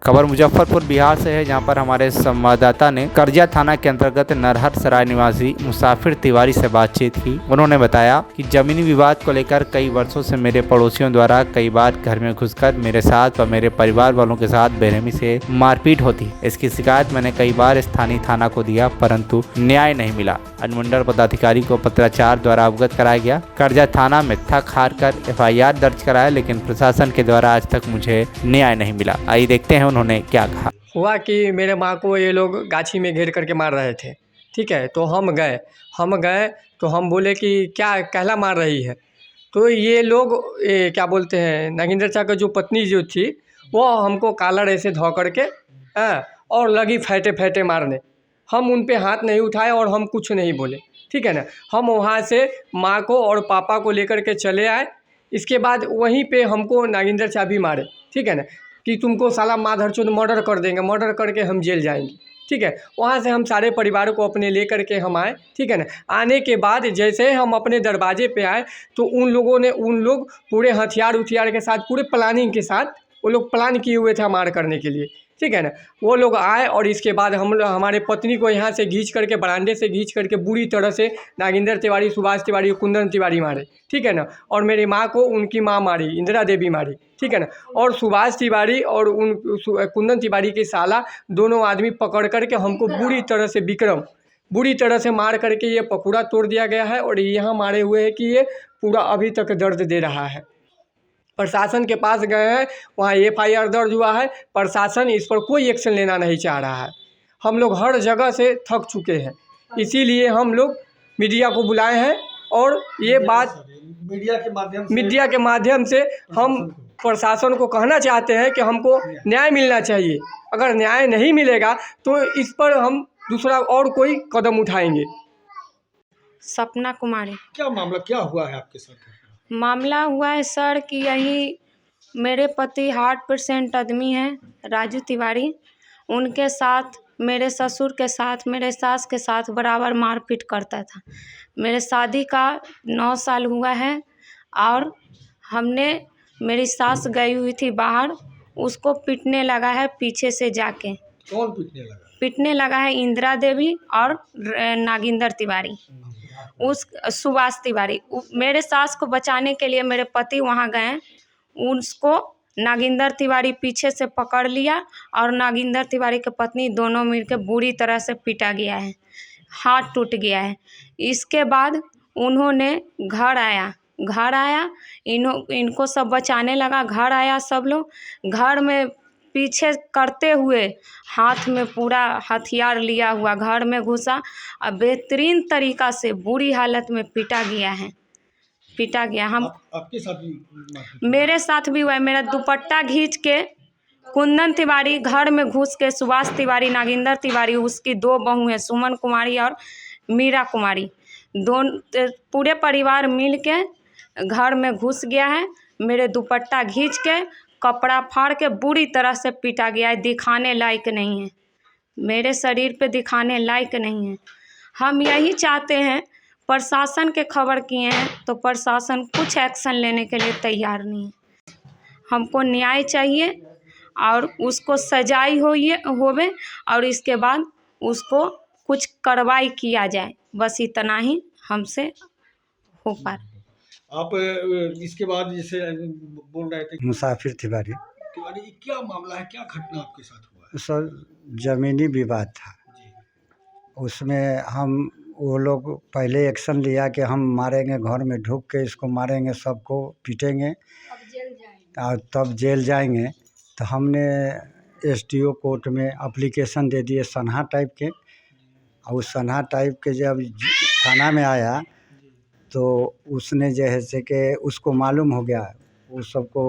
खबर मुजफ्फरपुर बिहार से है, जहां पर हमारे संवाददाता ने करजा थाना के अंतर्गत नरहर सराय निवासी मुसाफिर तिवारी से बातचीत की। उन्होंने बताया कि जमीनी विवाद को लेकर कई वर्षों से मेरे पड़ोसियों द्वारा कई बार घर में घुसकर मेरे साथ व मेरे परिवार वालों के साथ बेरहमी से मारपीट होती। इसकी शिकायत मैंने कई बार स्थानीय थाना को दिया, परंतु न्याय नहीं मिला। अनुमंडल पदाधिकारी को पत्राचार द्वारा अवगत कराया गया। करजा थाना में थक हार कर FIR दर्ज कराया, लेकिन प्रशासन के द्वारा आज तक मुझे न्याय नहीं मिला। आइए देखते हैं उन्होंने क्या कहा। हुआ कि मेरे माँ को ये लोग गाछी में घेर करके मार रहे थे, ठीक है। तो हम गए तो हम बोले कि क्या कहला मार रही है। तो ये लोग क्या बोलते हैं, नागेंद्र चा का जो पत्नी जो थी वो हमको कॉलर ऐसे धो करके और लगी फैटे फैटे मारने। हम उन पे हाथ नहीं उठाए और हम कुछ नहीं बोले, ठीक है ना। हम वहाँ से माँ को और पापा को लेकर के चले आए। इसके बाद वहीं पे हमको नागेंद्र चा भी मारे, ठीक है ना, कि तुमको साला माधरचोद मर्डर कर देंगे, मर्डर करके हम जेल जाएंगे, ठीक है। वहाँ से हम सारे परिवार को अपने ले करके हम आए, ठीक है ना। आने के बाद जैसे हम अपने दरवाजे पे आए तो उन लोग पूरे हथियार के साथ, पूरे प्लानिंग के साथ वो लोग प्लान किए हुए थे मार करने के लिए, ठीक है ना। वो लोग आए और इसके बाद हमारे पत्नी को यहाँ से घींच करके, बरामदे से घींच करके बुरी तरह से नागेंद्र तिवारी, सुभाष तिवारी, कुंदन तिवारी मारे, ठीक है ना। और मेरी माँ को उनकी माँ मारी, इंदिरा देवी मारी, ठीक है ना। और सुभाष तिवारी और कुंदन तिवारी के साला दोनों आदमी पकड़ करके हमको बुरी तरह से, विक्रम बुरी तरह से मार करके ये पकूड़ा तोड़ दिया गया है। और यहाँ मारे हुए हैं कि ये पूरा अभी तक दर्द दे रहा है। प्रशासन के पास गए हैं, वहाँ FIR दर्ज हुआ है। प्रशासन इस पर कोई एक्शन लेना नहीं चाह रहा है। हम लोग हर जगह से थक चुके हैं, इसीलिए हम लोग मीडिया को बुलाए हैं। और ये बात मीडिया के माध्यम से हम प्रशासन को कहना चाहते हैं कि हमको न्याय मिलना चाहिए। अगर न्याय नहीं मिलेगा तो इस पर हम दूसरा और कोई कदम उठाएंगे। सपना कुमारी। क्या मामला क्या हुआ है आपके साथ? मामला हुआ है सर कि यही मेरे पति हार्ट पेशेंट आदमी हैं, राजू तिवारी। उनके साथ, मेरे ससुर के साथ, मेरे सास के साथ बराबर मारपीट करता था। मेरे शादी का 9 साल हुआ है और मेरी सास गई हुई थी बाहर, उसको पीटने लगा है पीछे से जाके। कौन पीटने लगा? पीटने लगा है इंदिरा देवी और नागेंद्र तिवारी, उस सुभाष तिवारी। मेरे सास को बचाने के लिए मेरे पति वहाँ गए, उसको नागेंद्र तिवारी पीछे से पकड़ लिया और नागेंद्र तिवारी के पत्नी दोनों मिलकर बुरी तरह से पीटा गया है, हाथ टूट गया है। इसके बाद उन्होंने घर आया, इनको सब बचाने लगा। घर आया सब लोग, घर में पीछे करते हुए हाथ में पूरा हथियार लिया हुआ घर में घुसा और बेहतरीन तरीक़ा से बुरी हालत में पीटा गया। हम आपके साथ भी? मेरे साथ भी हुआ है। मेरा दुपट्टा खींच के कुंदन तिवारी घर में घुस के, सुभाष तिवारी, नागेंद्र तिवारी, उसकी 2 बहू हैं, सुमन कुमारी और मीरा कुमारी, पूरे परिवार मिल के घर में घुस गया है। मेरे दुपट्टा खींच के, कपड़ा फाड़ के बुरी तरह से पीटा गया है। दिखाने लायक नहीं है, मेरे शरीर पे दिखाने लायक नहीं है। हम यही चाहते हैं, प्रशासन के खबर किए हैं तो प्रशासन कुछ एक्शन लेने के लिए तैयार नहीं है। हमको न्याय चाहिए और उसको सजाई होवे और इसके बाद उसको कुछ कार्रवाई किया जाए, बस इतना ही हमसे हो पा। आप इसके बाद जैसे बोल रहे थे मुसाफिर तिवारी, क्या मामला है, क्या घटना आपके साथ हुआ है? सर ज़मीनी विवाद था, उसमें वो लोग पहले एक्शन लिया कि हम मारेंगे, घर में ढुक के इसको मारेंगे, सबको पीटेंगे और तब जेल जाएंगे। तो हमने SDO कोर्ट में एप्लीकेशन दे दिए सनहा टाइप के, और उस सनहा टाइप के जब थाना में आया तो उसने जैसे कि उसको मालूम हो गया, वो सबको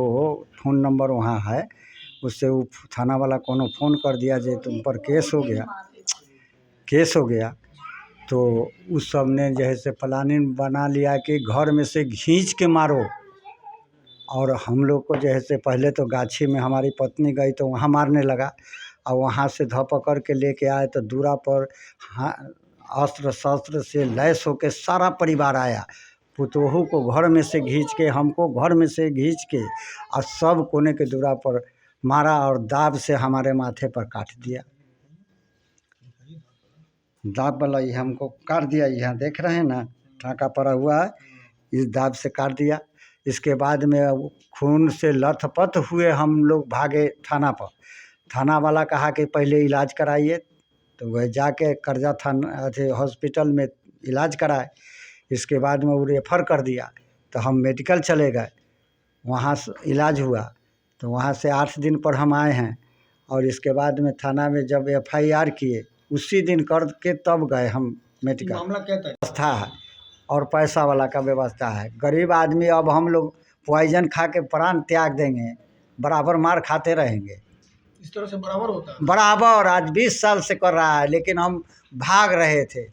फ़ोन नंबर वहाँ है, उससे वो थाना वाला को फ़ोन कर दिया जे तुम पर केस हो गया। तो उस सब ने जैसे प्लानिंग बना लिया कि घर में से खींच के मारो। और हम लोग को जैसे पहले तो गाछी में हमारी पत्नी गई तो वहाँ मारने लगा, और वहाँ से पकड़ के लेके आए तो दूरा पर अस्त्र शस्त्र से लैस होकर सारा परिवार आया। पुतोहू को घर में से खींच के, हमको घर में से खींच के, और सब कोने के दूरा पर मारा और दाब से हमारे माथे पर काट दिया। दाब वाला ये हमको काट दिया, यहाँ देख रहे हैं ना, टाँका पड़ा हुआ है, इस दाब से काट दिया। इसके बाद में खून से लथपथ हुए हम लोग भागे थाना पर। थाना वाला कहा कि पहले इलाज कराइए, तो वह जाके करजा थाना हॉस्पिटल में इलाज कराए। इसके बाद में वो रेफ़र कर दिया, तो हम मेडिकल चले गए, वहाँ से इलाज हुआ। तो वहाँ से 8 दिन पर हम आए हैं, और इसके बाद में थाना में जब FIR किए, उसी दिन करके तब गए हम मेडिकल। मामला क्या था? व्यवस्था है और पैसा वाला का व्यवस्था है। गरीब आदमी अब हम लोग पॉइजन खा के प्राण त्याग देंगे, बराबर मार खाते रहेंगे। इस तरह से बराबर होता है? बराबर आज 20 साल से कर रहा है, लेकिन हम भाग रहे थे।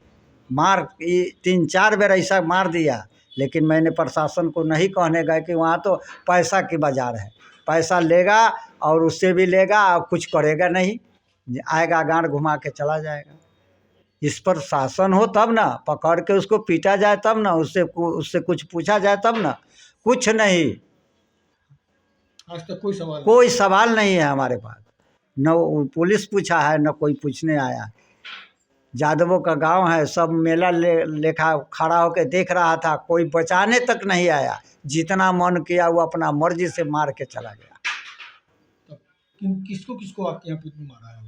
मार 3-4 बार ऐसा मार दिया, लेकिन मैंने प्रशासन को नहीं कहने गए कि वहाँ तो पैसा की बाज़ार है, पैसा लेगा और उससे भी लेगा और कुछ करेगा नहीं, आएगा गांड घुमा के चला जाएगा। इस पर शासन हो तब ना, पकड़ के उसको पीटा जाए तब ना, उससे कुछ पूछा जाए तब ना। कुछ नहीं, आज तक कोई सवाल नहीं है हमारे पास। न पुलिस पूछा है, न कोई पूछने आया। जादवों का गांव है, सब मेला लेखा खड़ा होकर देख रहा था, कोई बचाने तक नहीं आया। जितना मन किया वो अपना मर्जी से मार के चला गया। किसको किसको आपके यहाँ पे मारा है?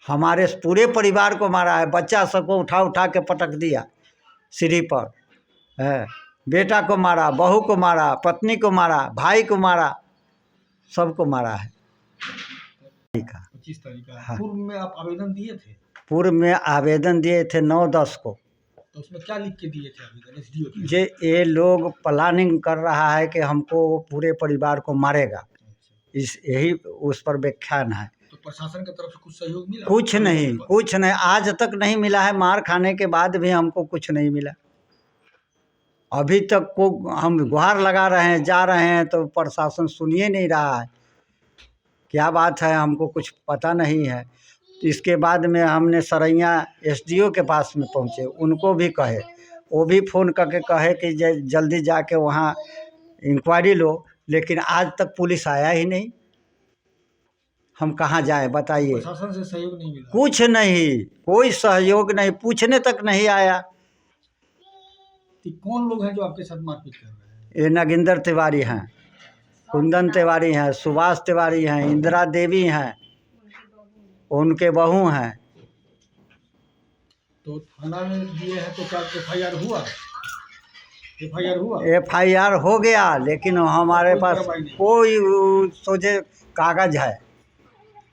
हमारे पूरे परिवार को मारा है। बच्चा सबको उठा उठा के पटक दिया सीढ़ी पर है। बेटा को मारा, बहू को मारा, पत्नी को मारा, भाई को मारा, सबको मारा है। 25 तारीख का। हाँ। पूर्व में आप आवेदन दिए थे? पूर्व में आवेदन दिए थे 9-10 को। तो उसमें क्या लिख के दिए थे आवेदन? SDO के? ये लोग प्लानिंग कर रहा है कि हमको पूरे परिवार को मारेगा, यही उस पर व्याख्यान है। तो प्रशासन की तरफ से कुछ सहयोग मिला? कुछ नहीं, कुछ नहीं, आज तक नहीं मिला है। मार खाने के बाद भी हमको कुछ नहीं मिला। अभी तक को हम गुहार लगा रहे हैं, जा रहे हैं, तो प्रशासन सुनिए नहीं रहा है। क्या बात है, हमको कुछ पता नहीं है। इसके बाद में हमने सरैया SDO के पास में पहुँचे, उनको भी कहे, वो भी फ़ोन करके कहे कि जल्दी जाके वहाँ इंक्वायरी लो, लेकिन आज तक पुलिस आया ही नहीं। हम कहाँ जाएं बताइए? प्रशासन से सहयोग नहीं मिला? कुछ नहीं, कोई सहयोग नहीं, पूछने तक नहीं आया। कि कौन लोग हैं जो आपके साथ मारपीट कर रहे हैं? ये नागिंदर तिवारी हैं, कुंदन तिवारी हैं, सुभाष तिवारी हैं, इंदिरा देवी हैं, उनके बहू हैं। तो थाना में दिए हैं, तो क्या FIR हुआ? FIR हुआ? FIR हो गया, लेकिन हमारे पास कोई सोझे कागज़ है,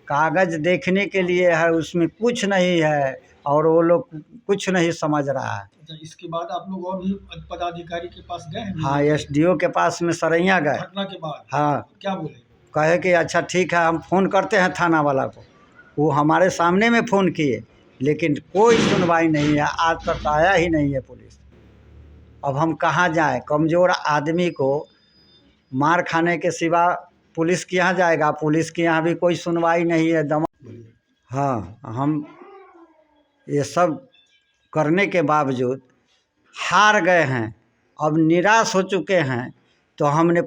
कागज़ देखने के लिए है, उसमें कुछ नहीं है, और वो लोग कुछ नहीं समझ रहा है। अच्छा, इसके बाद आप लोग और भी पदाधिकारी के पास गए हैं? हाँ, SDO के पास में सरैया गए। घटना के बाद? हाँ, क्या बोले? कहे कि अच्छा ठीक है, हम फ़ोन करते हैं थाना वाला को। वो हमारे सामने में फ़ोन किए, लेकिन कोई सुनवाई नहीं है, आज तक आया ही नहीं है पुलिस। अब हम कहाँ जाएं? कमज़ोर आदमी को मार खाने के सिवा पुलिस के यहाँ जाएगा? पुलिस के यहाँ भी कोई सुनवाई नहीं है। हाँ, हम ये सब करने के बावजूद हार गए हैं, अब निराश हो चुके हैं। तो हमने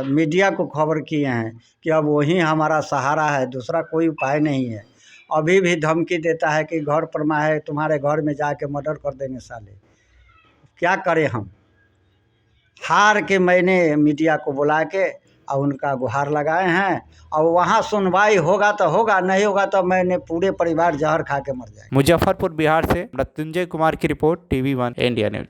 मीडिया को खबर किए हैं कि अब वही हमारा सहारा है, दूसरा कोई उपाय नहीं है। अभी भी धमकी देता है कि घर पर मैं है, तुम्हारे घर में जाके मर्डर कर देंगे साले। क्या करें हम? हार के मैंने मीडिया को बुला के और उनका गुहार लगाए हैं, और वहाँ सुनवाई होगा तो होगा, नहीं होगा तो मैंने पूरे परिवार जहर खा के मर जाए। मुजफ्फरपुर बिहार से मृत्युंजय कुमार की रिपोर्ट, TV1 इंडिया न्यूज।